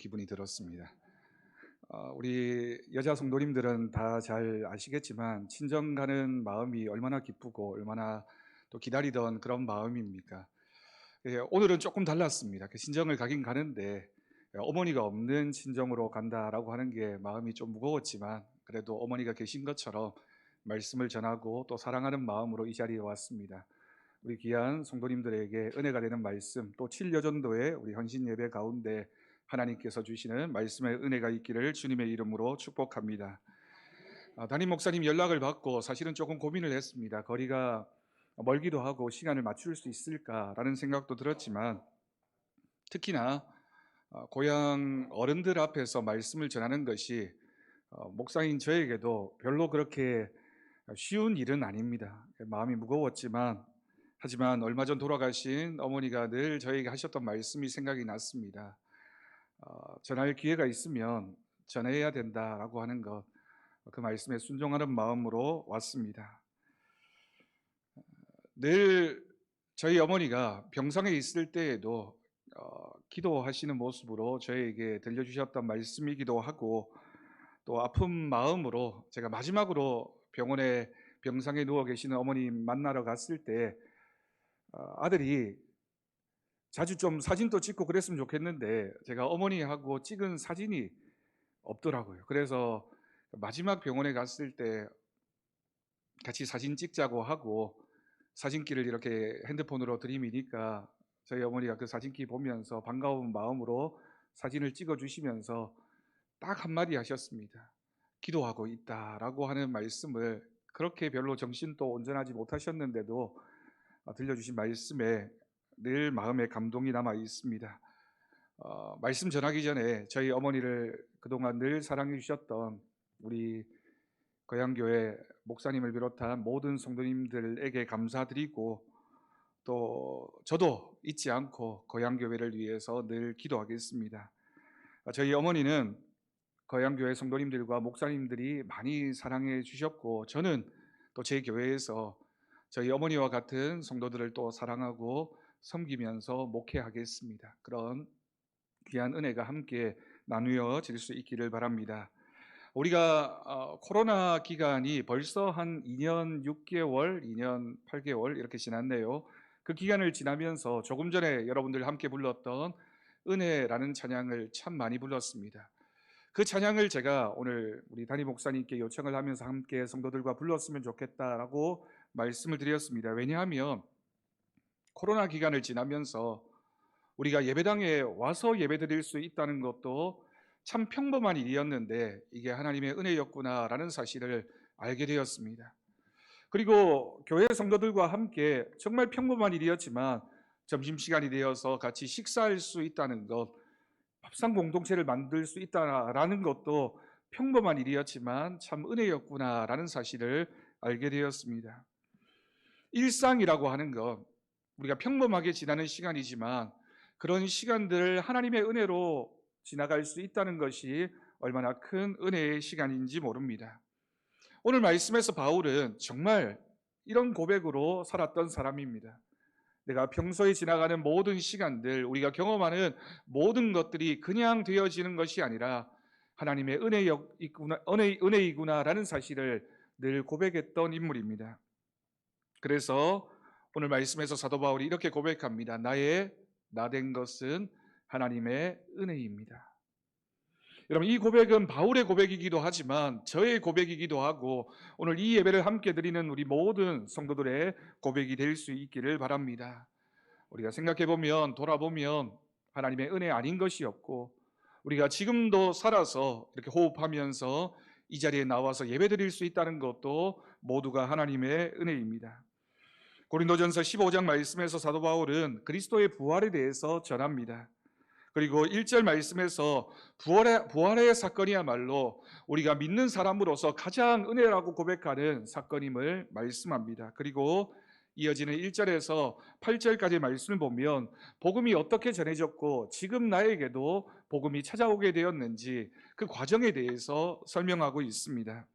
기분이 들었습니다. 우리 여자 성도님들은 다 잘 아시겠지만 친정 가는 마음이 얼마나 기쁘고 얼마나 또 기다리던 그런 마음입니까? 예, 오늘은 조금 달랐습니다. 그 친정을 가긴 가는데 어머니가 없는 친정으로 간다라고 하는 게 마음이 좀 무거웠지만 그래도 어머니가 계신 것처럼 말씀을 전하고 또 사랑하는 마음으로 이 자리에 왔습니다. 우리 귀한 성도님들에게 은혜가 되는 말씀, 또 7여전도의 우리 헌신 예배 가운데 하나님께서 주시는 말씀의 은혜가 있기를 주님의 이름으로 축복합니다. 담임 목사님 연락을 받고 사실은 조금 고민을 했습니다. 거리가 멀기도 하고 시간을 맞출 수 있을까라는 생각도 들었지만, 특히나 고향 어른들 앞에서 말씀을 전하는 것이 목사인 저에게도 별로 그렇게 쉬운 일은 아닙니다. 마음이 무거웠지만, 하지만 얼마 전 돌아가신 어머니가 늘 저에게 하셨던 말씀이 생각이 났습니다. 전할 기회가 있으면 전해야 된다라고 하는 것, 그 말씀에 순종하는 마음으로 왔습니다. 늘 저희 어머니가 병상에 있을 때에도 기도하시는 모습으로 저에게 들려주셨던 말씀이기도 하고, 또 아픈 마음으로 제가 마지막으로 병원에 병상에 누워 계시는 어머님 만나러 갔을 때 아들이 자주 좀 사진도 찍고 그랬으면 좋겠는데 제가 어머니하고 찍은 사진이 없더라고요. 그래서 마지막 병원에 갔을 때 같이 사진 찍자고 하고 사진기를 이렇게 핸드폰으로 들이미니까 저희 어머니가 그 사진기 보면서 반가운 마음으로 사진을 찍어 주시면서 딱 한마디 하셨습니다. 기도하고 있다라고 하는 말씀을, 그렇게 별로 정신도 온전하지 못하셨는데도 들려주신 말씀에 늘 마음에 감동이 남아 있습니다. 말씀 전하기 전에 저희 어머니를 그동안 늘 사랑해 주셨던 우리 거양교회 목사님을 비롯한 모든 성도님들에게 감사드리고, 또 저도 잊지 않고 거양교회를 위해서 늘 기도하겠습니다. 저희 어머니는 거양교회 성도님들과 목사님들이 많이 사랑해 주셨고, 저는 또 제 교회에서 저희 어머니와 같은 성도들을 또 사랑하고 섬기면서 목회하겠습니다. 그런 귀한 은혜가 함께 나누어질 수 있기를 바랍니다. 우리가 코로나 기간이 벌써 한 2년 6개월, 2년 8개월 이렇게 지났네요. 그 기간을 지나면서 조금 전에 여러분들 함께 불렀던 은혜라는 찬양을 참 많이 불렀습니다. 그 찬양을 제가 오늘 우리 담임 목사님께 요청을 하면서 함께 성도들과 불렀으면 좋겠다라고 말씀을 드렸습니다. 왜냐하면 코로나 기간을 지나면서 우리가 예배당에 와서 예배드릴 수 있다는 것도 참 평범한 일이었는데 이게 하나님의 은혜였구나라는 사실을 알게 되었습니다. 그리고 교회 성도들과 함께 정말 평범한 일이었지만 점심시간이 되어서 같이 식사할 수 있다는 것, 밥상 공동체를 만들 수 있다라는 것도 평범한 일이었지만 참 은혜였구나라는 사실을 알게 되었습니다. 일상이라고 하는 것, 우리가 평범하게 지나는 시간이지만 그런 시간들을 하나님의 은혜로 지나갈 수 있다는 것이 얼마나 큰 은혜의 시간인지 모릅니다. 오늘 말씀에서 바울은 정말 이런 고백으로 살았던 사람입니다. 내가 평소에 지나가는 모든 시간들, 우리가 경험하는 모든 것들이 그냥 되어지는 것이 아니라 하나님의 은혜이구나라는 사실을 늘 고백했던 인물입니다. 그래서 오늘 말씀에서 사도 바울이 이렇게 고백합니다. 나의 나된 것은 하나님의 은혜입니다. 여러분, 이 고백은 바울의 고백이기도 하지만 저의 고백이기도 하고 오늘 이 예배를 함께 드리는 우리 모든 성도들의 고백이 될 수 있기를 바랍니다. 우리가 생각해보면, 돌아보면 하나님의 은혜 아닌 것이 없고, 우리가 지금도 살아서 이렇게 호흡하면서 이 자리에 나와서 예배드릴 수 있다는 것도 모두가 하나님의 은혜입니다. 고린도전서 15장 말씀에서 사도 바울은 그리스도의 부활에 대해서 전합니다. 그리고 1절 말씀에서 부활의 사건이야말로 우리가 믿는 사람으로서 가장 은혜라고 고백하는 사건임을 말씀합니다. 그리고 이어지는 1절에서 8절까지 말씀을 보면 복음이 어떻게 전해졌고 지금 나에게도 복음이 찾아오게 되었는지 그 과정에 대해서 설명하고 있습니다.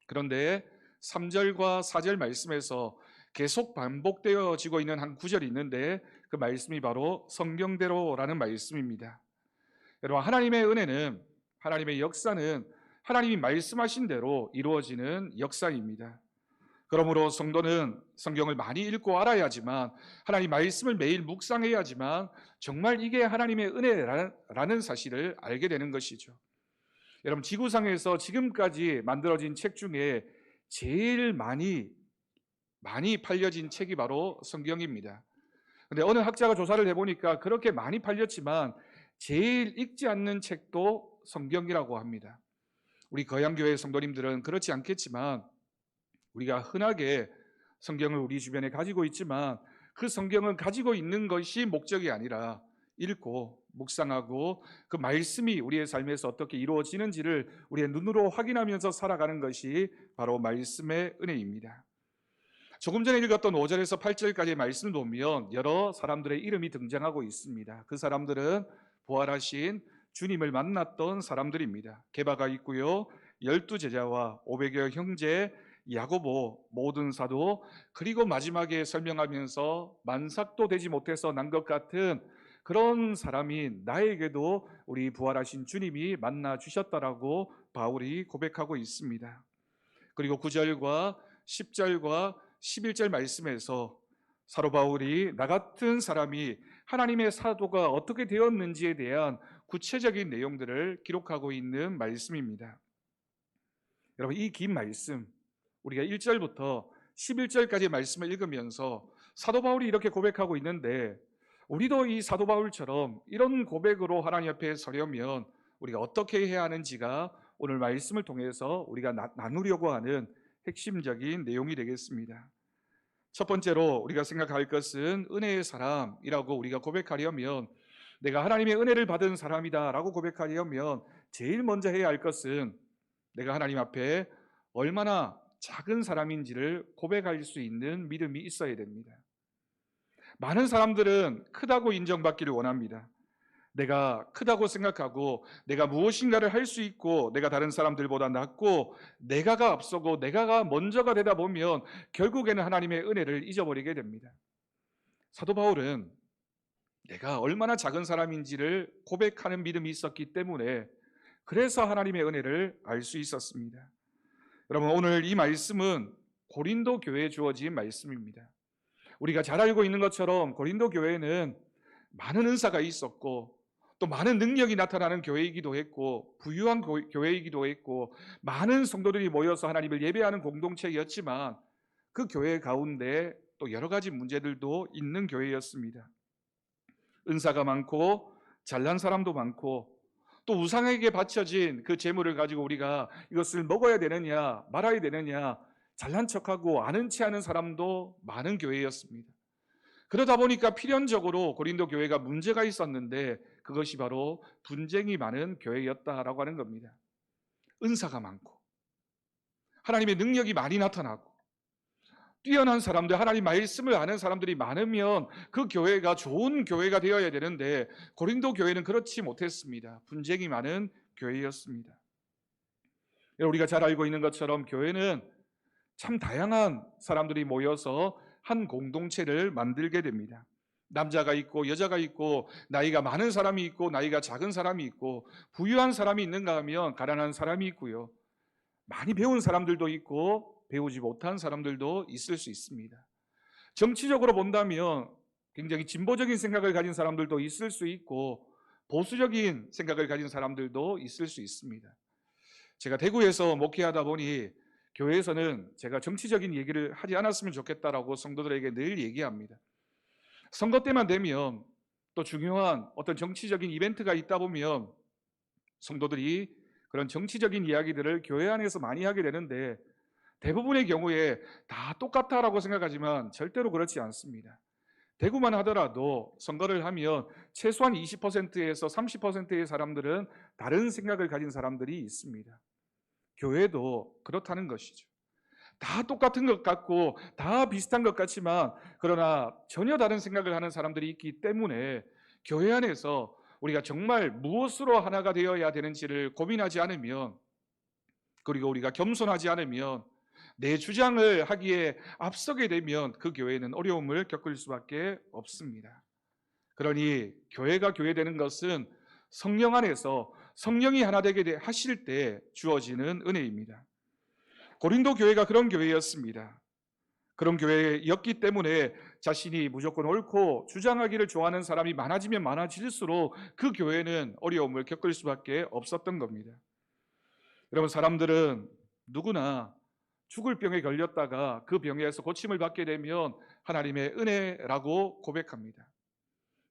그런데 3절과 4절 말씀에서 계속 반복되어지고 있는 한 구절이 있는데 그 말씀이 바로 성경대로라는 말씀입니다. 여러분, 하나님의 은혜는, 하나님의 역사는 하나님이 말씀하신 대로 이루어지는 역사입니다. 그러므로 성도는 성경을 많이 읽고 알아야지만, 하나님 말씀을 매일 묵상해야지만 정말 이게 하나님의 은혜라는 사실을 알게 되는 것이죠. 여러분, 지구상에서 지금까지 만들어진 책 중에 제일 많이 팔려진 책이 바로 성경입니다. 근데 어느 학자가 조사를 해보니까 그렇게 많이 팔렸지만 제일 읽지 않는 책도 성경이라고 합니다. 우리 거양교회 성도님들은 그렇지 않겠지만, 우리가 흔하게 성경을 우리 주변에 가지고 있지만 그 성경은 가지고 있는 것이 목적이 아니라 읽고 묵상하고 그 말씀이 우리의 삶에서 어떻게 이루어지는지를 우리의 눈으로 확인하면서 살아가는 것이 바로 말씀의 은혜입니다. 조금 전에 읽었던 5절에서 8절까지의 말씀을 보면 여러 사람들의 이름이 등장하고 있습니다. 그 사람들은 부활하신 주님을 만났던 사람들입니다. 게바가 있고요, 12제자와 500여 형제, 야고보, 모든 사도, 그리고 마지막에 설명하면서 만삭도 되지 못해서 난 것 같은 그런 사람인 나에게도 우리 부활하신 주님이 만나 주셨다라고 바울이 고백하고 있습니다. 그리고 9절과 10절과 11절 말씀에서 사도 바울이 나 같은 사람이 하나님의 사도가 어떻게 되었는지에 대한 구체적인 내용들을 기록하고 있는 말씀입니다. 여러분, 이 긴 말씀, 우리가 1절부터 11절까지 말씀을 읽으면서 사도 바울이 이렇게 고백하고 있는데, 우리도 이 사도 바울처럼 이런 고백으로 하나님 앞에 서려면 우리가 어떻게 해야 하는지가 오늘 말씀을 통해서 우리가 나누려고 하는 핵심적인 내용이 되겠습니다. 첫 번째로 우리가 생각할 것은 은혜의 사람이라고 우리가 고백하려면, 내가 하나님의 은혜를 받은 사람이다 라고 고백하려면 제일 먼저 해야 할 것은 내가 하나님 앞에 얼마나 작은 사람인지를 고백할 수 있는 믿음이 있어야 됩니다. 많은 사람들은 크다고 인정받기를 원합니다. 내가 크다고 생각하고 내가 무엇인가를 할 수 있고 내가 다른 사람들보다 낫고 내가가 앞서고 내가가 먼저가 되다 보면 결국에는 하나님의 은혜를 잊어버리게 됩니다. 사도 바울은 내가 얼마나 작은 사람인지를 고백하는 믿음이 있었기 때문에 그래서 하나님의 은혜를 알 수 있었습니다. 여러분, 오늘 이 말씀은 고린도 교회에 주어진 말씀입니다. 우리가 잘 알고 있는 것처럼 고린도 교회는 많은 은사가 있었고 또 많은 능력이 나타나는 교회이기도 했고 부유한 교회이기도 했고 많은 성도들이 모여서 하나님을 예배하는 공동체였지만 그 교회 가운데 또 여러 가지 문제들도 있는 교회였습니다. 은사가 많고 잘난 사람도 많고 또 우상에게 바쳐진 그 재물을 가지고 우리가 이것을 먹어야 되느냐 말아야 되느냐 잘난 척하고 아는 체 하는 사람도 많은 교회였습니다. 그러다 보니까 필연적으로 고린도 교회가 문제가 있었는데 그것이 바로 분쟁이 많은 교회였다라고 하는 겁니다. 은사가 많고 하나님의 능력이 많이 나타나고 뛰어난 사람들, 하나님 말씀을 아는 사람들이 많으면 그 교회가 좋은 교회가 되어야 되는데 고린도 교회는 그렇지 못했습니다. 분쟁이 많은 교회였습니다. 우리가 잘 알고 있는 것처럼 교회는 참 다양한 사람들이 모여서 한 공동체를 만들게 됩니다. 남자가 있고 여자가 있고 나이가 많은 사람이 있고 나이가 작은 사람이 있고 부유한 사람이 있는가 하면 가난한 사람이 있고요. 많이 배운 사람들도 있고 배우지 못한 사람들도 있을 수 있습니다. 정치적으로 본다면 굉장히 진보적인 생각을 가진 사람들도 있을 수 있고 보수적인 생각을 가진 사람들도 있을 수 있습니다. 제가 대구에서 목회하다 보니 교회에서는 제가 정치적인 얘기를 하지 않았으면 좋겠다라고 성도들에게 늘 얘기합니다. 선거 때만 되면 또 중요한 어떤 정치적인 이벤트가 있다 보면 성도들이 그런 정치적인 이야기들을 교회 안에서 많이 하게 되는데 대부분의 경우에 다 똑같다라고 생각하지만 절대로 그렇지 않습니다. 대구만 하더라도 선거를 하면 최소한 20%에서 30%의 사람들은 다른 생각을 가진 사람들이 있습니다. 교회도 그렇다는 것이죠. 다 똑같은 것 같고 다 비슷한 것 같지만 그러나 전혀 다른 생각을 하는 사람들이 있기 때문에 교회 안에서 우리가 정말 무엇으로 하나가 되어야 되는지를 고민하지 않으면, 그리고 우리가 겸손하지 않으면, 내 주장을 하기에 앞서게 되면 그 교회는 어려움을 겪을 수밖에 없습니다. 그러니 교회가 교회되는 것은 성령 안에서 성령이 하나 되게 하실 때 주어지는 은혜입니다. 고린도 교회가 그런 교회였습니다. 그런 교회였기 때문에 자신이 무조건 옳고 주장하기를 좋아하는 사람이 많아지면 많아질수록 그 교회는 어려움을 겪을 수밖에 없었던 겁니다. 여러분, 사람들은 누구나 죽을 병에 걸렸다가 그 병에서 고침을 받게 되면 하나님의 은혜라고 고백합니다.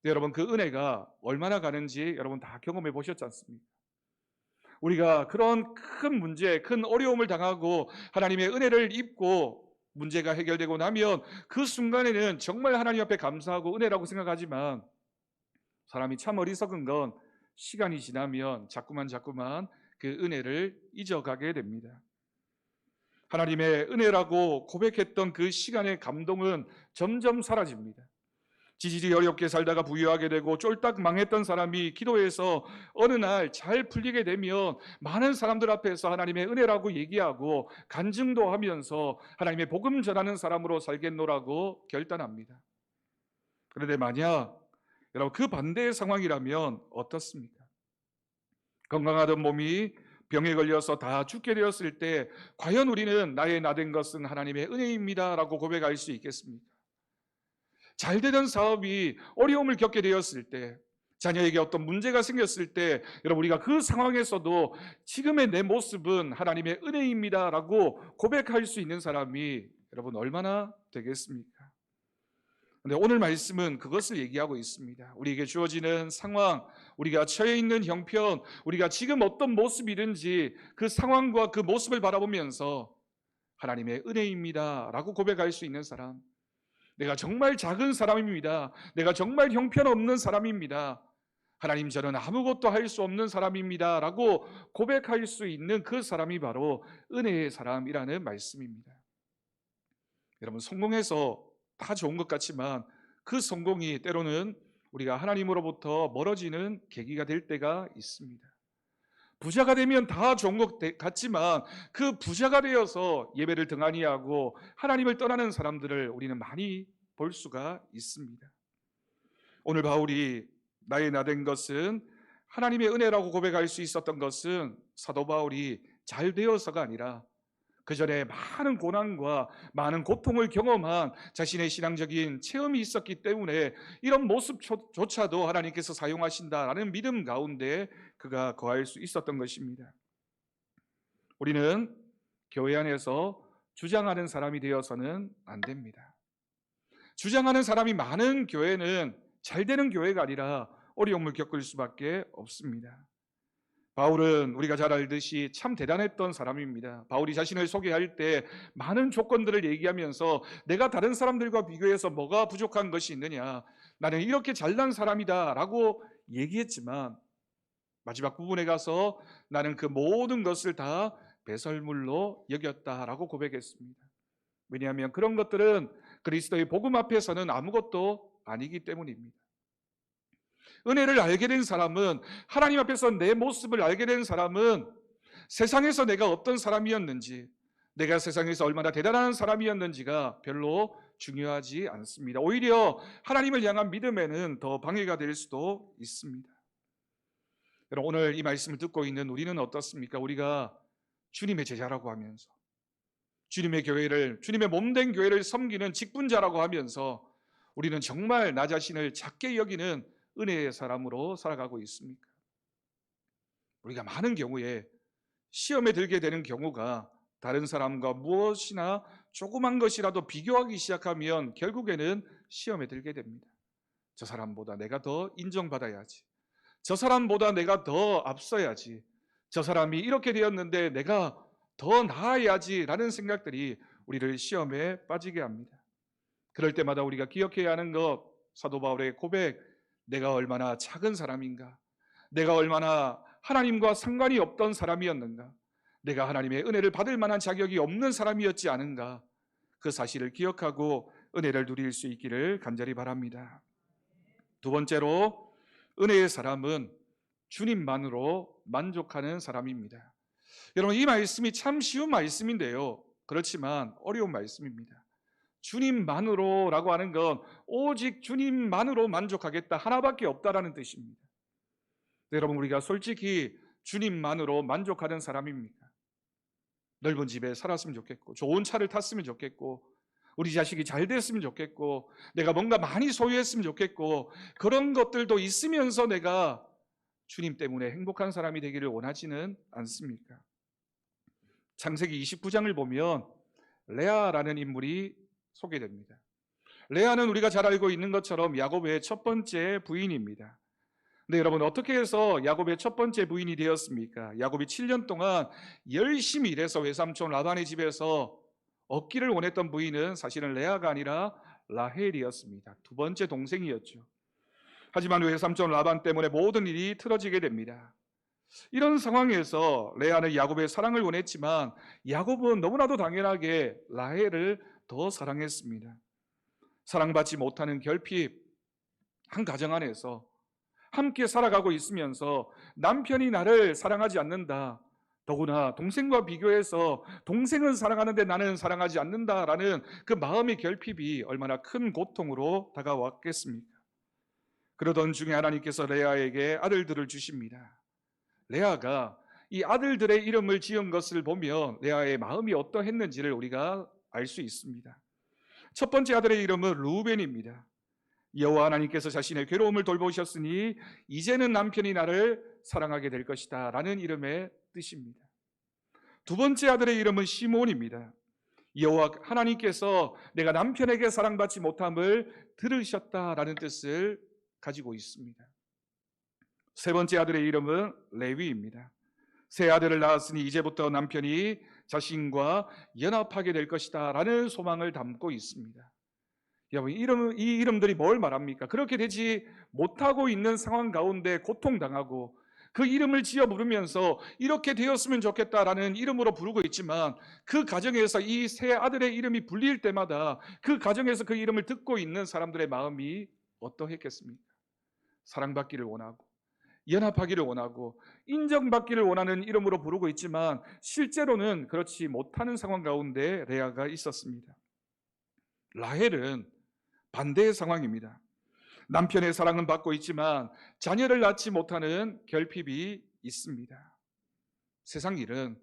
여러분, 그 은혜가 얼마나 가는지 여러분 다 경험해 보셨지 않습니까? 우리가 그런 큰 문제, 큰 어려움을 당하고 하나님의 은혜를 입고 문제가 해결되고 나면 그 순간에는 정말 하나님 앞에 감사하고 은혜라고 생각하지만, 사람이 참 어리석은 건 시간이 지나면 자꾸만 그 은혜를 잊어가게 됩니다. 하나님의 은혜라고 고백했던 그 시간의 감동은 점점 사라집니다. 지질이 어렵게 살다가 부유하게 되고 쫄딱 망했던 사람이 기도해서 어느 날 잘 풀리게 되면 많은 사람들 앞에서 하나님의 은혜라고 얘기하고 간증도 하면서 하나님의 복음 전하는 사람으로 살겠노라고 결단합니다. 그런데 만약 여러분 그 반대의 상황이라면 어떻습니까? 건강하던 몸이 병에 걸려서 다 죽게 되었을 때 과연 우리는 나의 나된 것은 하나님의 은혜입니다 라고 고백할 수 있겠습니까? 잘 되던 사업이 어려움을 겪게 되었을 때, 자녀에게 어떤 문제가 생겼을 때, 여러분 우리가 그 상황에서도 지금의 내 모습은 하나님의 은혜입니다 라고 고백할 수 있는 사람이 여러분 얼마나 되겠습니까? 근데 오늘 말씀은 그것을 얘기하고 있습니다. 우리에게 주어지는 상황, 우리가 처해 있는 형편, 우리가 지금 어떤 모습이든지 그 상황과 그 모습을 바라보면서 하나님의 은혜입니다 라고 고백할 수 있는 사람, 내가 정말 작은 사람입니다, 내가 정말 형편없는 사람입니다, 하나님 저는 아무것도 할 수 없는 사람입니다 라고 고백할 수 있는 그 사람이 바로 은혜의 사람이라는 말씀입니다. 여러분, 성공해서 다 좋은 것 같지만 그 성공이 때로는 우리가 하나님으로부터 멀어지는 계기가 될 때가 있습니다. 부자가 되면 다 좋은 것 같지만 그 부자가 되어서 예배를 등한히 하고 하나님을 떠나는 사람들을 우리는 많이 볼 수가 있습니다. 오늘 바울이 나의 나된 것은 하나님의 은혜라고 고백할 수 있었던 것은 사도 바울이 잘 되어서가 아니라 그 전에 많은 고난과 많은 고통을 경험한 자신의 신앙적인 체험이 있었기 때문에 이런 모습조차도 하나님께서 사용하신다라는 믿음 가운데 그가 거할 수 있었던 것입니다. 우리는 교회 안에서 주장하는 사람이 되어서는 안 됩니다. 주장하는 사람이 많은 교회는 잘 되는 교회가 아니라 어려움을 겪을 수밖에 없습니다. 바울은 우리가 잘 알듯이 참 대단했던 사람입니다. 바울이 자신을 소개할 때 많은 조건들을 얘기하면서 내가 다른 사람들과 비교해서 뭐가 부족한 것이 있느냐, 나는 이렇게 잘난 사람이다 라고 얘기했지만 마지막 부분에 가서 나는 그 모든 것을 다 배설물로 여겼다라고 고백했습니다. 왜냐하면 그런 것들은 그리스도의 복음 앞에서는 아무것도 아니기 때문입니다. 은혜를 알게 된 사람은, 하나님 앞에서 내 모습을 알게 된 사람은 세상에서 내가 어떤 사람이었는지, 내가 세상에서 얼마나 대단한 사람이었는지가 별로 중요하지 않습니다. 오히려 하나님을 향한 믿음에는 더 방해가 될 수도 있습니다. 여러분, 오늘 이 말씀을 듣고 있는 우리는 어떻습니까? 우리가 주님의 제자라고 하면서 주님의 교회를, 주님의 몸된 교회를 섬기는 직분자라고 하면서 우리는 정말 나 자신을 작게 여기는 은혜의 사람으로 살아가고 있습니까? 우리가 많은 경우에 시험에 들게 되는 경우가 다른 사람과 무엇이나 조그만 것이라도 비교하기 시작하면 결국에는 시험에 들게 됩니다. 저 사람보다 내가 더 인정받아야지, 저 사람보다 내가 더 앞서야지, 저 사람이 이렇게 되었는데 내가 더 나아야지 라는 생각들이 우리를 시험에 빠지게 합니다. 그럴 때마다 우리가 기억해야 하는 것, 사도 바울의 고백, 내가 얼마나 작은 사람인가, 내가 얼마나 하나님과 상관이 없던 사람이었는가, 내가 하나님의 은혜를 받을 만한 자격이 없는 사람이었지 않은가, 그 사실을 기억하고 은혜를 누릴 수 있기를 간절히 바랍니다. 두 번째로, 은혜의 사람은 주님만으로 만족하는 사람입니다. 여러분, 이 말씀이 참 쉬운 말씀인데요, 그렇지만 어려운 말씀입니다. 주님만으로라고 하는 건 오직 주님만으로 만족하겠다, 하나밖에 없다라는 뜻입니다. 여러분, 우리가 솔직히 주님만으로 만족하는 사람입니까? 넓은 집에 살았으면 좋겠고, 좋은 차를 탔으면 좋겠고, 우리 자식이 잘 됐으면 좋겠고, 내가 뭔가 많이 소유했으면 좋겠고, 그런 것들도 있으면서 내가 주님 때문에 행복한 사람이 되기를 원하지는 않습니까? 창세기 29장을 보면 레아라는 인물이 소개됩니다. 레아는 우리가 잘 알고 있는 것처럼 야곱의 첫 번째 부인입니다. 근데 여러분, 어떻게 해서 야곱의 첫 번째 부인이 되었습니까? 야곱이 7년 동안 열심히 일해서 외삼촌 라반의 집에서 얻기를 원했던 부인은 사실은 레아가 아니라 라헬이었습니다. 두 번째 동생이었죠. 하지만 외삼촌 라반 때문에 모든 일이 틀어지게 됩니다. 이런 상황에서 레아는 야곱의 사랑을 원했지만 야곱은 너무나도 당연하게 라헬을 더 사랑했습니다. 사랑받지 못하는 결핍, 한 가정 안에서 함께 살아가고 있으면서 남편이 나를 사랑하지 않는다, 더구나 동생과 비교해서 동생은 사랑하는데 나는 사랑하지 않는다라는 그 마음의 결핍이 얼마나 큰 고통으로 다가왔겠습니까? 그러던 중에 하나님께서 레아에게 아들들을 주십니다. 레아가 이 아들들의 이름을 지은 것을 보면 레아의 마음이 어떠했는지를 우리가 알 수 있습니다. 첫 번째 아들의 이름은 루벤입니다. 여호와 하나님께서 자신의 괴로움을 돌보셨으니 이제는 남편이 나를 사랑하게 될 것이다 라는 이름의 뜻입니다. 두 번째 아들의 이름은 시몬입니다. 여호와 하나님께서 내가 남편에게 사랑받지 못함을 들으셨다라는 뜻을 가지고 있습니다. 세 번째 아들의 이름은 레위입니다. 세 아들을 낳았으니 이제부터 남편이 자신과 연합하게 될 것이다 라는 소망을 담고 있습니다. 여러분, 이 이름들이 뭘 말합니까? 그렇게 되지 못하고 있는 상황 가운데 고통당하고 그 이름을 지어 부르면서 이렇게 되었으면 좋겠다라는 이름으로 부르고 있지만 그 가정에서 이 세 아들의 이름이 불릴 때마다 그 가정에서 그 이름을 듣고 있는 사람들의 마음이 어떠했겠습니까? 사랑받기를 원하고 연합하기를 원하고 인정받기를 원하는 이름으로 부르고 있지만 실제로는 그렇지 못하는 상황 가운데 레아가 있었습니다. 라헬은 반대의 상황입니다. 남편의 사랑은 받고 있지만 자녀를 낳지 못하는 결핍이 있습니다. 세상 일은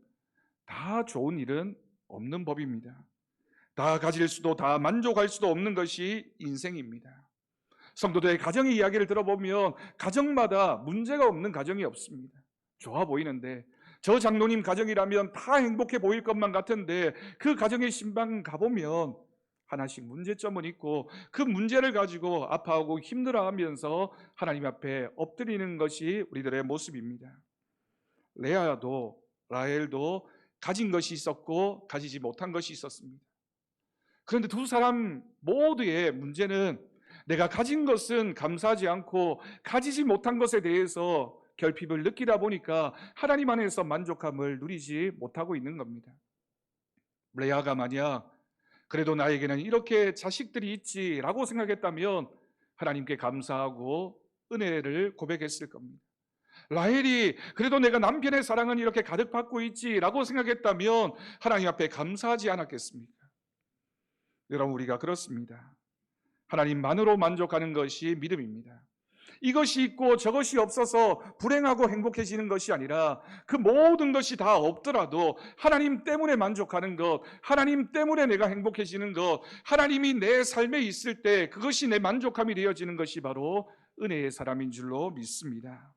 다 좋은 일은 없는 법입니다. 다 가질 수도 다 만족할 수도 없는 것이 인생입니다. 성도들의 가정의 이야기를 들어보면 가정마다 문제가 없는 가정이 없습니다. 좋아 보이는데 저 장로님 가정이라면 다 행복해 보일 것만 같은데 그 가정의 신방 가보면 하나씩 문제점은 있고 그 문제를 가지고 아파하고 힘들어하면서 하나님 앞에 엎드리는 것이 우리들의 모습입니다. 레아도 라헬도 가진 것이 있었고 가지지 못한 것이 있었습니다. 그런데 두 사람 모두의 문제는 내가 가진 것은 감사하지 않고 가지지 못한 것에 대해서 결핍을 느끼다 보니까 하나님 안에서 만족함을 누리지 못하고 있는 겁니다. 레아가 만약 그래도 나에게는 이렇게 자식들이 있지라고 생각했다면 하나님께 감사하고 은혜를 고백했을 겁니다. 라헬이 그래도 내가 남편의 사랑은 이렇게 가득 받고 있지라고 생각했다면 하나님 앞에 감사하지 않았겠습니까? 여러분, 우리가 그렇습니다. 하나님만으로 만족하는 것이 믿음입니다. 이것이 있고 저것이 없어서 불행하고 행복해지는 것이 아니라 그 모든 것이 다 없더라도 하나님 때문에 만족하는 것, 하나님 때문에 내가 행복해지는 것, 하나님이 내 삶에 있을 때 그것이 내 만족함이 되어지는 것이 바로 은혜의 사람인 줄로 믿습니다.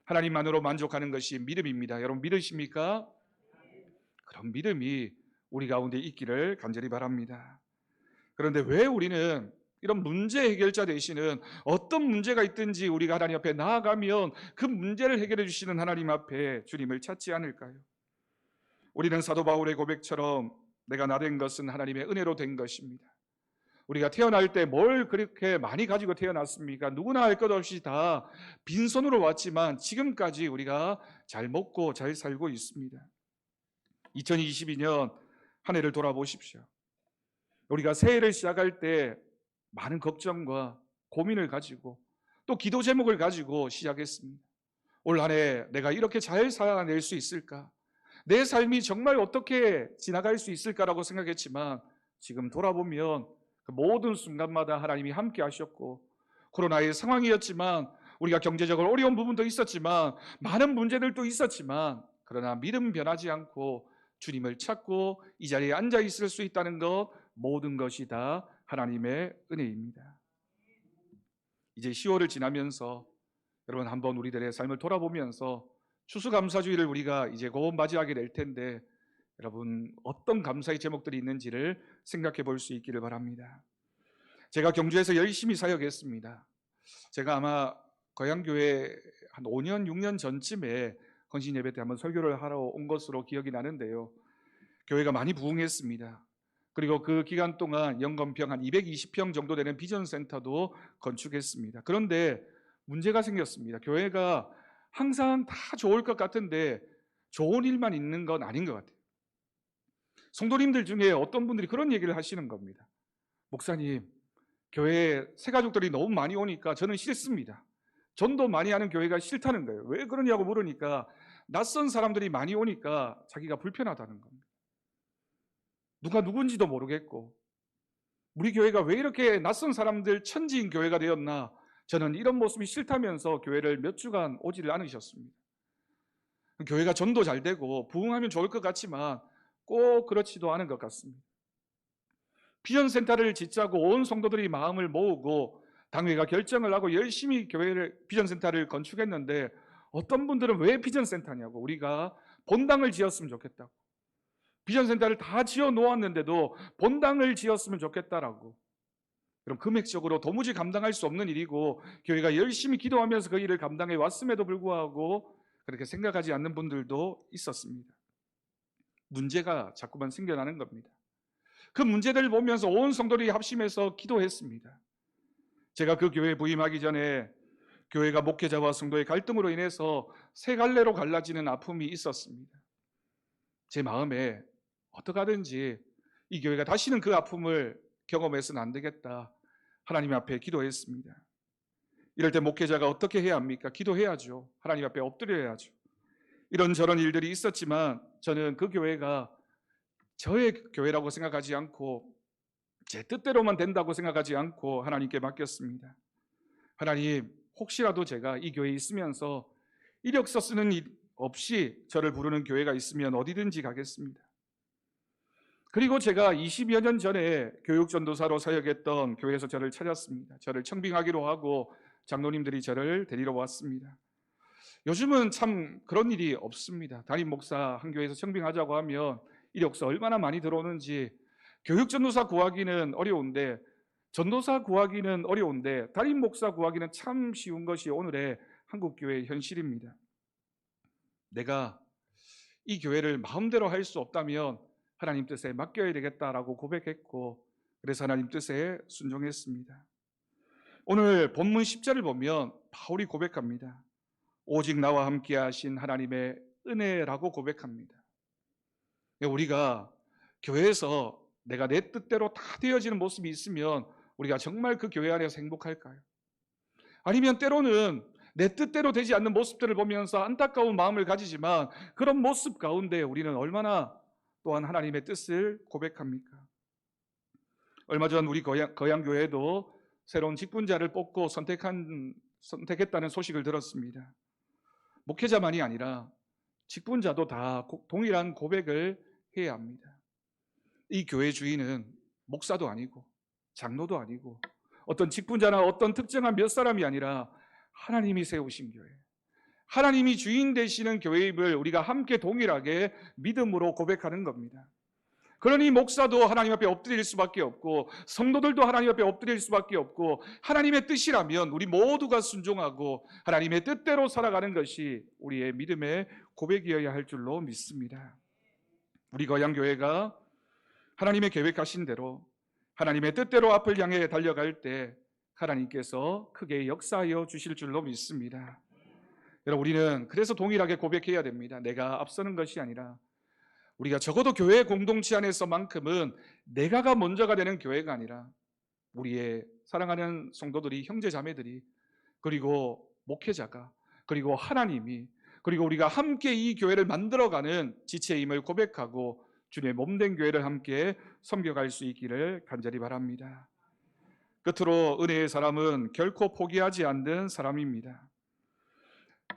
하나님만으로 만족하는 것이 믿음입니다. 여러분, 믿으십니까? 그런 믿음이 우리 가운데 있기를 간절히 바랍니다. 그런데 왜 우리는 이런 문제 해결자 되시는 어떤 문제가 있든지 우리가 하나님 앞에 나아가면 그 문제를 해결해 주시는 하나님 앞에 주님을 찾지 않을까요? 우리는 사도 바울의 고백처럼 내가 나 된 것은 하나님의 은혜로 된 것입니다. 우리가 태어날 때 뭘 그렇게 많이 가지고 태어났습니까? 누구나 할 것 없이 다 빈손으로 왔지만 지금까지 우리가 잘 먹고 잘 살고 있습니다. 2022년 한 해를 돌아보십시오. 우리가 새해를 시작할 때 많은 걱정과 고민을 가지고 또 기도 제목을 가지고 시작했습니다. 올 한 해 내가 이렇게 잘 살아낼 수 있을까? 내 삶이 정말 어떻게 지나갈 수 있을까라고 생각했지만 지금 돌아보면 그 모든 순간마다 하나님이 함께 하셨고 코로나의 상황이었지만 우리가 경제적으로 어려운 부분도 있었지만, 많은 문제들도 있었지만, 그러나 믿음 변하지 않고 주님을 찾고 이 자리에 앉아 있을 수 있다는 것, 모든 것이 다 하나님의 은혜입니다. 이제 10월을 지나면서 여러분 한번 우리들의 삶을 돌아보면서 추수감사주의를 우리가 이제 곧 맞이하게 될 텐데, 여러분 어떤 감사의 제목들이 있는지를 생각해 볼 수 있기를 바랍니다. 제가 경주에서 열심히 사역했습니다. 제가 아마 거양교회 한 5년, 6년 전쯤에 헌신 예배 때 한번 설교를 하러 온 것으로 기억이 나는데요. 교회가 많이 부흥했습니다. 그리고 그 기간 동안 영건평 한 220평 정도 되는 비전 센터도 건축했습니다. 그런데 문제가 생겼습니다. 교회가 항상 다 좋을 것 같은데 좋은 일만 있는 건 아닌 것 같아요. 성도님들 중에 어떤 분들이 그런 얘기를 하시는 겁니다. 목사님, 교회에 새가족들이 너무 많이 오니까 저는 싫습니다. 전도 많이 하는 교회가 싫다는 거예요. 왜 그러냐고 물으니까 낯선 사람들이 많이 오니까 자기가 불편하다는 겁니다. 누가 누군지도 모르겠고, 우리 교회가 왜 이렇게 낯선 사람들 천지인 교회가 되었나, 저는 이런 모습이 싫다면서 교회를 몇 주간 오지를 않으셨습니다. 교회가 전도 잘 되고 부흥하면 좋을 것 같지만 꼭 그렇지도 않은 것 같습니다. 비전센터를 짓자고 온 성도들이 마음을 모으고 당회가 결정을 하고 열심히 비전센터를 건축했는데, 어떤 분들은 왜 비전센터냐고, 우리가 본당을 지었으면 좋겠다고, 비전센터를 다 지어 놓았는데도 본당을 지었으면 좋겠다라고. 그럼 금액적으로 도무지 감당할 수 없는 일이고 교회가 열심히 기도하면서 그 일을 감당해 왔음에도 불구하고 그렇게 생각하지 않는 분들도 있었습니다. 문제가 자꾸만 생겨나는 겁니다. 그 문제들을 보면서 온 성도들이 합심해서 기도했습니다. 제가 그 교회에 부임하기 전에 교회가 목회자와 성도의 갈등으로 인해서 세 갈래로 갈라지는 아픔이 있었습니다. 제 마음에 어떻게 하든지 이 교회가 다시는 그 아픔을 경험해서는 안 되겠다, 하나님 앞에 기도했습니다. 이럴 때 목회자가 어떻게 해야 합니까? 기도해야죠. 하나님 앞에 엎드려야죠. 이런저런 일들이 있었지만 저는 그 교회가 저의 교회라고 생각하지 않고 제 뜻대로만 된다고 생각하지 않고 하나님께 맡겼습니다. 하나님, 혹시라도 제가 이 교회에 있으면서 이력서 쓰는 일 없이 저를 부르는 교회가 있으면 어디든지 가겠습니다. 그리고 제가 20여 년 전에 교육전도사로 사역했던 교회에서 저를 찾았습니다. 저를 청빙하기로 하고 장로님들이 저를 데리러 왔습니다. 요즘은 참 그런 일이 없습니다. 담임 목사 한 교회에서 청빙하자고 하면 이력서 얼마나 많이 들어오는지, 교육전도사 구하기는 어려운데, 전도사 구하기는 어려운데 담임 목사 구하기는 참 쉬운 것이 오늘의 한국교회의 현실입니다. 내가 이 교회를 마음대로 할 수 없다면 하나님 뜻에 맡겨야 되겠다라고 고백했고, 그래서 하나님 뜻에 순종했습니다. 오늘 본문 10절을 보면 바울이 고백합니다. 오직 나와 함께 하신 하나님의 은혜라고 고백합니다. 우리가 교회에서 내가 내 뜻대로 다 되어지는 모습이 있으면 우리가 정말 그 교회 안에서 행복할까요? 아니면 때로는 내 뜻대로 되지 않는 모습들을 보면서 안타까운 마음을 가지지만 그런 모습 가운데 우리는 얼마나 또한 하나님의 뜻을 고백합니까? 얼마 전 우리 거양교회도 새로운 직분자를 뽑고 선택했다는 소식을 들었습니다. 목회자만이 아니라 직분자도 다 동일한 고백을 해야 합니다. 이 교회 주인은 목사도 아니고 장로도 아니고 어떤 직분자나 어떤 특정한 몇 사람이 아니라 하나님이 세우신 교회, 하나님이 주인 되시는 교회임을 우리가 함께 동일하게 믿음으로 고백하는 겁니다. 그러니 목사도 하나님 앞에 엎드릴 수밖에 없고 성도들도 하나님 앞에 엎드릴 수밖에 없고, 하나님의 뜻이라면 우리 모두가 순종하고 하나님의 뜻대로 살아가는 것이 우리의 믿음의 고백이어야 할 줄로 믿습니다. 우리 거양교회가 하나님의 계획하신 대로 하나님의 뜻대로 앞을 향해 달려갈 때 하나님께서 크게 역사하여 주실 줄로 믿습니다. 여러분, 우리는 그래서 동일하게 고백해야 됩니다. 내가 앞서는 것이 아니라, 우리가 적어도 교회 공동체 안에서만큼은 내가가 먼저가 되는 교회가 아니라 우리의 사랑하는 성도들이, 형제 자매들이, 그리고 목회자가, 그리고 하나님이, 그리고 우리가 함께 이 교회를 만들어가는 지체임을 고백하고 주님의 몸된 교회를 함께 섬겨갈 수 있기를 간절히 바랍니다. 끝으로 은혜의 사람은 결코 포기하지 않는 사람입니다.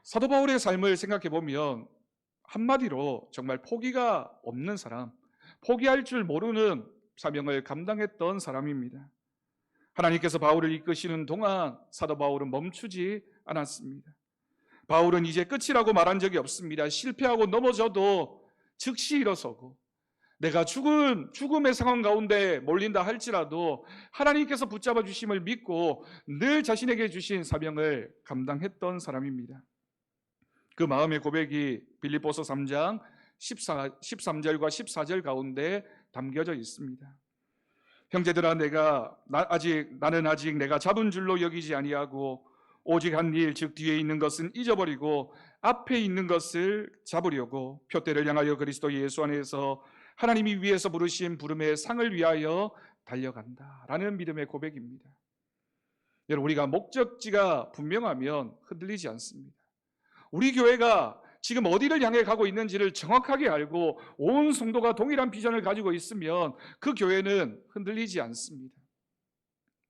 사도 바울의 삶을 생각해 보면 한마디로 정말 포기가 없는 사람, 포기할 줄 모르는 사명을 감당했던 사람입니다. 하나님께서 바울을 이끄시는 동안 사도 바울은 멈추지 않았습니다. 바울은 이제 끝이라고 말한 적이 없습니다. 실패하고 넘어져도 즉시 일어서고, 내가 죽음의 상황 가운데 몰린다 할지라도 하나님께서 붙잡아 주심을 믿고 늘 자신에게 주신 사명을 감당했던 사람입니다. 그 마음의 고백이 빌립보서 3장 13절과 14절 가운데 담겨져 있습니다. 형제들아, 나는 아직 내가 잡은 줄로 여기지 아니하고 오직 한 일, 즉 뒤에 있는 것은 잊어버리고 앞에 있는 것을 잡으려고 표대를 향하여 그리스도 예수 안에서 하나님이 위에서 부르신 부름의 상을 위하여 달려간다라는 믿음의 고백입니다. 여러분, 우리가 목적지가 분명하면 흔들리지 않습니다. 우리 교회가 지금 어디를 향해 가고 있는지를 정확하게 알고 온 성도가 동일한 비전을 가지고 있으면 그 교회는 흔들리지 않습니다.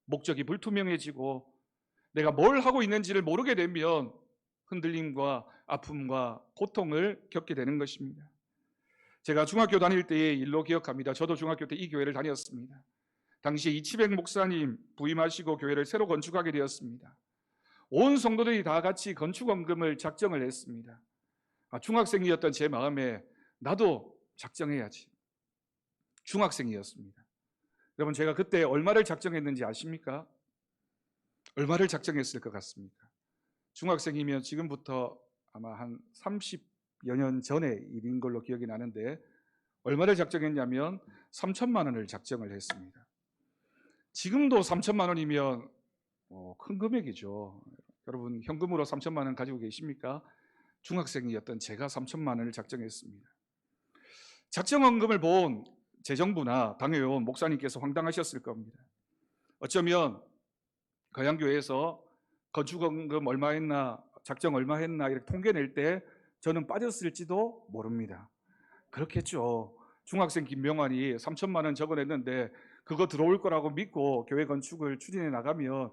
목적이 불투명해지고 내가 뭘 하고 있는지를 모르게 되면 흔들림과 아픔과 고통을 겪게 되는 것입니다. 제가 중학교 다닐 때의 일로 기억합니다. 저도 중학교 때 이 교회를 다녔습니다. 당시에 이치백 목사님 부임하시고 교회를 새로 건축하게 되었습니다. 온 성도들이 다 같이 건축원금을 작정을 했습니다. 중학생이었던 제 마음에 나도 작정해야지. 중학생이었습니다. 여러분, 제가 그때 얼마를 작정했는지 아십니까? 얼마를 작정했을 것 같습니까? 중학생이면 지금부터 아마 한 30여 년 전의 일인 걸로 기억이 나는데, 얼마를 작정했냐면 3천만 원을 작정을 했습니다. 지금도 3천만 원이면 큰 금액이죠. 여러분, 현금으로 3천만 원 가지고 계십니까? 중학생이었던 제가 3천만 원을 작정했습니다. 작정원금을 본 재정부나 당회원 목사님께서 황당하셨을 겁니다. 어쩌면 거양교회에서 건축원금 얼마 했나, 작정 얼마 했나 이렇게 통계 낼 때 저는 빠졌을지도 모릅니다. 그렇겠죠. 중학생 김명환이 3천만 원 적어냈는데 그거 들어올 거라고 믿고 교회 건축을 추진해 나가면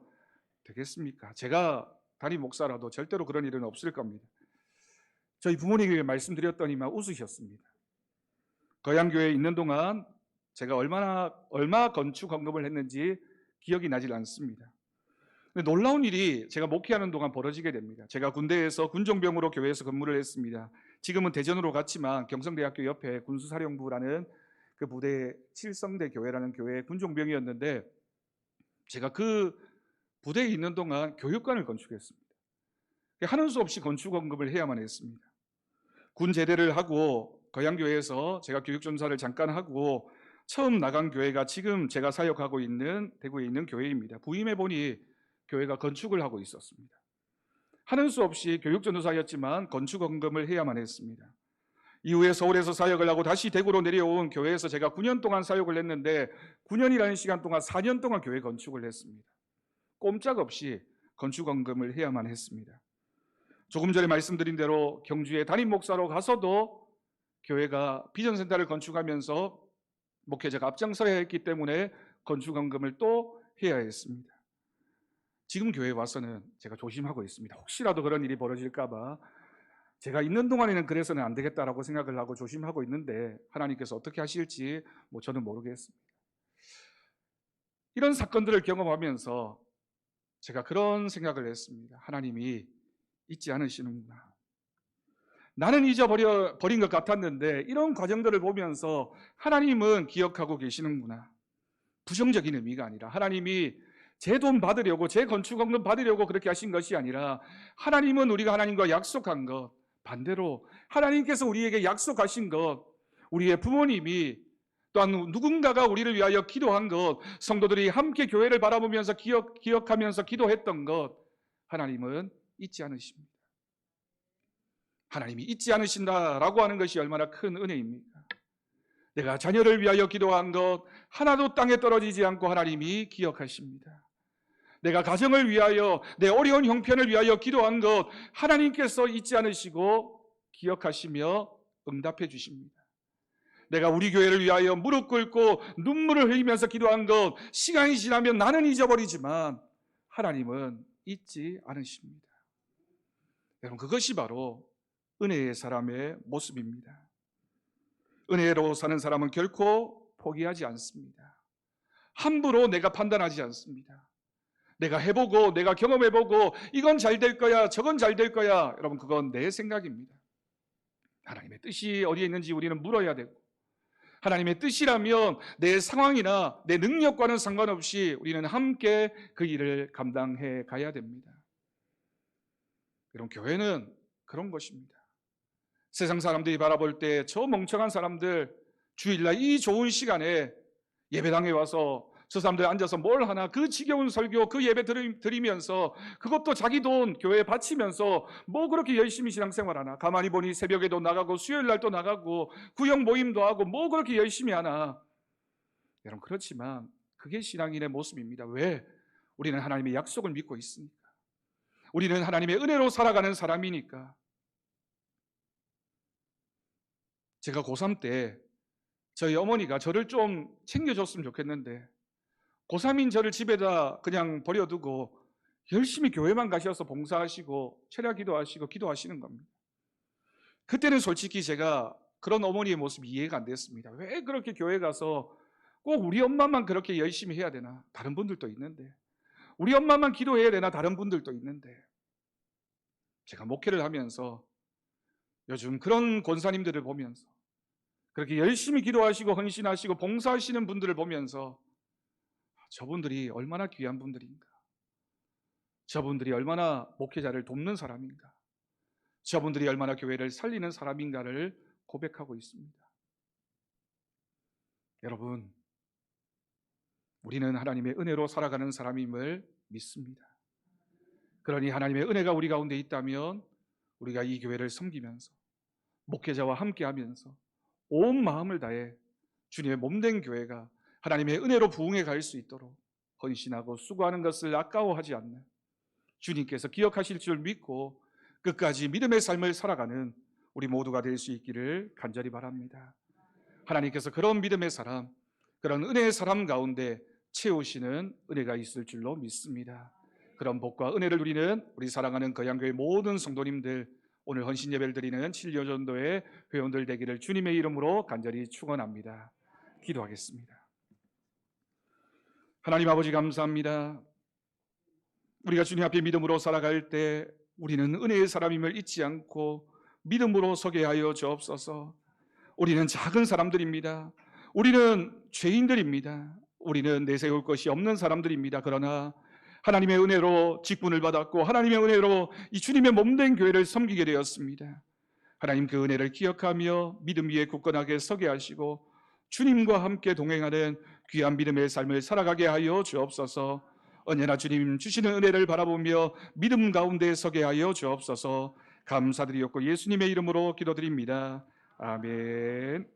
되겠습니까? 제가 담임 목사라도 절대로 그런 일은 없을 겁니다. 저희 부모님에게 말씀드렸더니만 웃으셨습니다. 거양교회에 있는 동안 제가 얼마 건축 헌금을 했는지 기억이 나질 않습니다. 근데 놀라운 일이 제가 목회하는 동안 벌어지게 됩니다. 제가 군대에서 군종병으로 교회에서 근무를 했습니다. 지금은 대전으로 갔지만 경성대학교 옆에 군수사령부라는 그 부대 칠성대 교회라는 교회의 군종병이었는데, 제가 그 부대에 있는 동안 교육관을 건축했습니다. 하는 수 없이 건축원금을 해야만 했습니다. 군 제대를 하고 거양교회에서 제가 교육전사를 잠깐 하고 처음 나간 교회가 지금 제가 사역하고 있는 대구에 있는 교회입니다. 부임해 보니 교회가 건축을 하고 있었습니다. 하는 수 없이 교육전도사였지만 건축원금을 해야만 했습니다. 이후에 서울에서 사역을 하고 다시 대구로 내려온 교회에서 제가 9년 동안 사역을 했는데 9년이라는 시간 동안 4년 동안 교회 건축을 했습니다. 꼼짝없이 건축원금을 해야만 했습니다. 조금 전에 말씀드린 대로 경주에 담임 목사로 가서도 교회가 비전센터를 건축하면서 목회자가 앞장서야 했기 때문에 건축원금을 또 해야 했습니다. 지금 교회에 와서는 제가 조심하고 있습니다. 혹시라도 그런 일이 벌어질까 봐 제가 있는 동안에는 그래서는 안 되겠다라고 생각을 하고 조심하고 있는데, 하나님께서 어떻게 하실지 저는 모르겠습니다. 이런 사건들을 경험하면서 제가 그런 생각을 했습니다. 하나님이 잊지 않으시는구나. 나는 잊어버린 것 같았는데 이런 과정들을 보면서 하나님은 기억하고 계시는구나. 부정적인 의미가 아니라 하나님이 제 돈 받으려고, 제 건축원금 받으려고 그렇게 하신 것이 아니라, 하나님은 우리가 하나님과 약속한 것, 반대로 하나님께서 우리에게 약속하신 것, 우리의 부모님이 또한 누군가가 우리를 위하여 기도한 것, 성도들이 함께 교회를 바라보면서 기억하면서 기도했던 것, 하나님은 잊지 않으십니다. 하나님이 잊지 않으신다라고 하는 것이 얼마나 큰 은혜입니까? 내가 자녀를 위하여 기도한 것 하나도 땅에 떨어지지 않고 하나님이 기억하십니다. 내가 가정을 위하여, 내 어려운 형편을 위하여 기도한 것 하나님께서 잊지 않으시고 기억하시며 응답해 주십니다. 내가 우리 교회를 위하여 무릎 꿇고 눈물을 흘리면서 기도한 것 시간이 지나면 나는 잊어버리지만 하나님은 잊지 않으십니다. 여러분, 그것이 바로 은혜의 사람의 모습입니다. 은혜로 사는 사람은 결코 포기하지 않습니다. 함부로 내가 판단하지 않습니다. 내가 해보고 내가 경험해보고 이건 잘 될 거야 저건 잘 될 거야, 여러분 그건 내 생각입니다. 하나님의 뜻이 어디에 있는지 우리는 물어야 되고, 하나님의 뜻이라면 내 상황이나 내 능력과는 상관없이 우리는 함께 그 일을 감당해 가야 됩니다. 여러분, 교회는 그런 것입니다. 세상 사람들이 바라볼 때 저 멍청한 사람들 주일날 이 좋은 시간에 예배당에 와서 저 사람들 앉아서 뭘 하나, 그 지겨운 설교 그 예배 드리면서 그것도 자기 돈 교회에 바치면서 뭐 그렇게 열심히 신앙생활하나, 가만히 보니 새벽에도 나가고 수요일날도 나가고 구역 모임도 하고 뭐 그렇게 열심히 하나. 여러분, 그렇지만 그게 신앙인의 모습입니다. 왜? 우리는 하나님의 약속을 믿고 있으니까. 우리는 하나님의 은혜로 살아가는 사람이니까. 제가 고3 때 저희 어머니가 저를 좀 챙겨줬으면 좋겠는데, 고3인 저를 집에다 그냥 버려두고 열심히 교회만 가셔서 봉사하시고 철야 기도하시고 기도하시는 겁니다. 그때는 솔직히 제가 그런 어머니의 모습이 이해가 안 됐습니다. 왜 그렇게 교회 가서 꼭 우리 엄마만 그렇게 열심히 해야 되나? 다른 분들도 있는데. 우리 엄마만 기도해야 되나? 다른 분들도 있는데. 제가 목회를 하면서 요즘 그런 권사님들을 보면서, 그렇게 열심히 기도하시고 헌신하시고 봉사하시는 분들을 보면서 저분들이 얼마나 귀한 분들인가, 저분들이 얼마나 목회자를 돕는 사람인가, 저분들이 얼마나 교회를 살리는 사람인가를 고백하고 있습니다. 여러분, 우리는 하나님의 은혜로 살아가는 사람임을 믿습니다. 그러니 하나님의 은혜가 우리 가운데 있다면 우리가 이 교회를 섬기면서 목회자와 함께하면서 온 마음을 다해 주님의 몸된 교회가 하나님의 은혜로 부흥해 갈 수 있도록 헌신하고 수고하는 것을 아까워하지 않는, 주님께서 기억하실 줄 믿고 끝까지 믿음의 삶을 살아가는 우리 모두가 될 수 있기를 간절히 바랍니다. 하나님께서 그런 믿음의 사람, 그런 은혜의 사람 가운데 채우시는 은혜가 있을 줄로 믿습니다. 그런 복과 은혜를 누리는 우리 사랑하는 거양교회 모든 성도님들, 오늘 헌신 예배를 드리는 7.25전도의 회원들 되기를 주님의 이름으로 간절히 축원합니다. 기도하겠습니다. 하나님 아버지, 감사합니다. 우리가 주님 앞에 믿음으로 살아갈 때 우리는 은혜의 사람임을 잊지 않고 믿음으로 서게 하여 주옵소서. 우리는 작은 사람들입니다. 우리는 죄인들입니다. 우리는 내세울 것이 없는 사람들입니다. 그러나 하나님의 은혜로 직분을 받았고 하나님의 은혜로 이 주님의 몸된 교회를 섬기게 되었습니다. 하나님, 그 은혜를 기억하며 믿음 위에 굳건하게 서게 하시고 주님과 함께 동행하는 귀한 믿음의 삶을 살아가게 하여 주옵소서. 언제나 주님 주시는 은혜를 바라보며 믿음 가운데 서게 하여 주옵소서. 감사드리옵고 예수님의 이름으로 기도드립니다. 아멘.